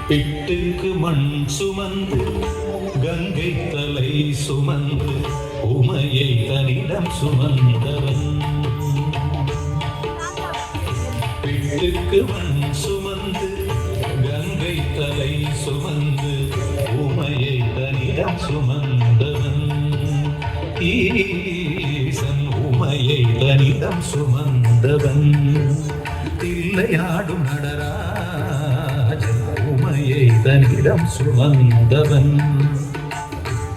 பிட்டுக்கு மண் சுமந்து கங்கை தலை சுமந்து உமையை தனிடம் சுமந்தவன். பிட்டுக்கு மண் சுமந்து கங்கை தலை சுமந்து உமையை தனிடம் சுமந்தவன். ஈசன் உமையை தனிடம் சுமந்தவன். தில்லையாடும் நடராஜன் உமையை தனிடம் சுமந்தவன்.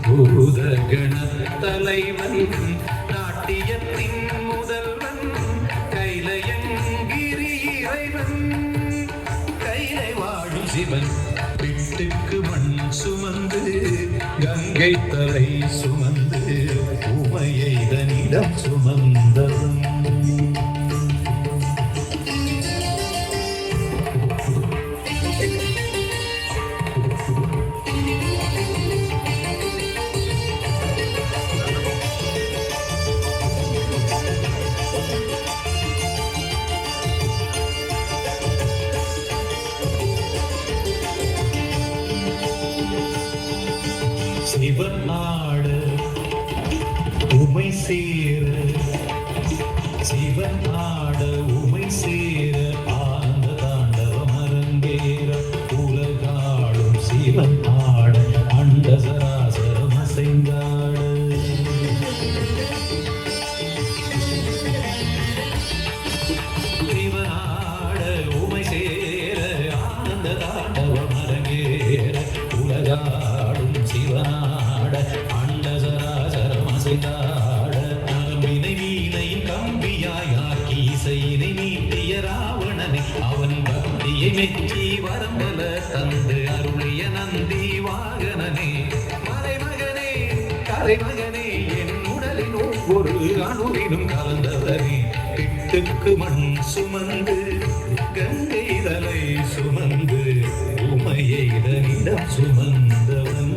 பூதகண தலைவன் நாட்டியத்தின் முதல்வன் கைலயங்கிரி இறைவன் கைலை வாழும் சிவன். பிட்டுக்கு மண் சுமந்து கங்கை தலை சுமந்து உமையை தனிடம் சுமந்தவன். சிவன் ஆட உமை சேர சிவன் ஆட உமை சேர ஆனந்த தாண்டவம் அரங்கேற உலகாடும் சிவன் ஆட அண்ட சராசரம் அசைந்தாட. சிவன் ஆட உமை சேர ஆனந்த தாண்டவம் அரங்கேற உலகாடும் சிவனாட அண்டசராசரம் அசைந்தாட. நம்பினை வீணையின் கம்பியாயாக்கி இசையினை நீட்டிய ராவணனை அவன் பக்தியை மெச்சி வரம்பல தந்து அருளிய நந்தி வாகனனே. மலைமகனே கலைமகனே என் உடலின் ஒவ்வொரு அணுவினும் கலந்தவனே. பிட்டுக்கு மண் சுமந்து கங்கை தலை சுமந்து உமையை தனிடம் சுமந்தவன்.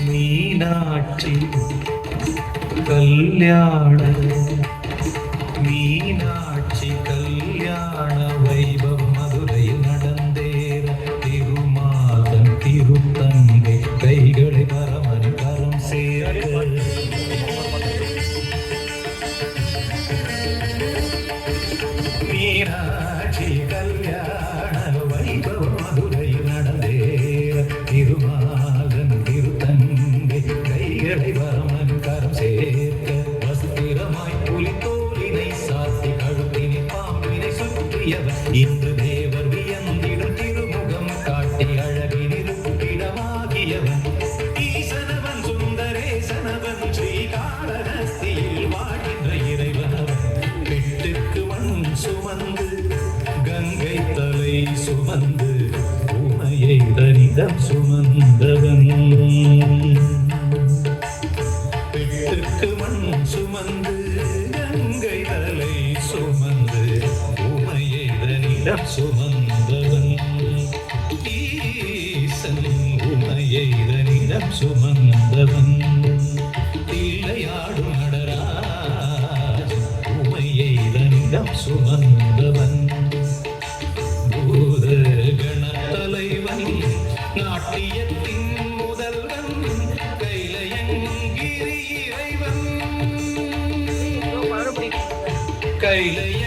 மீனாட்சி கல்யாண மீனாட்சி கல்யாண வைபவம் மதுரையில் நடந்தேற திருமாதன் திருத்தங்கை கைகளை பரமன் கரம் சேர்க்க. மீனாட்சி கல்யாண வைபவம் மதுரையில் நடந்தேற திருமாதன் திருத்தங்கை கைகளை பரமன் கரம் சேர்க்க. வஸ்திரமாய் புலித்தோலினை சாத்தி கழுத்தினை பாம்பினை சுற்றியவர் இன்று தேவர் வியந்திடும் திருமுகம் காட்டி அழகினிருப்பிடமாகியவன். ஈசனவன் சுந்தரேசனவன் ஸ்ரீகாளஹஸ்தியில் வாழ்கின்ற இறைவனவன். பிட்டுக்கு மண் சுமந்து கங்கை தலை சுமந்து உமையை தனிடம் சுமந்தவன். பிட்டுக்கு மண் சுமந்து கங்கை தலை சுமந்து உமையை தனிடம் சுமந்தவன். ஈசன் உமையை தனிடம் சுமந்தவன். தில்லையாடும் நடராஜன் உமையை தனிடம் சுமந்தவன். பூதகண தலைவன் நாட்டியத்தின் முதல்வன் கைலயங்கிரி இறைவன் கைலய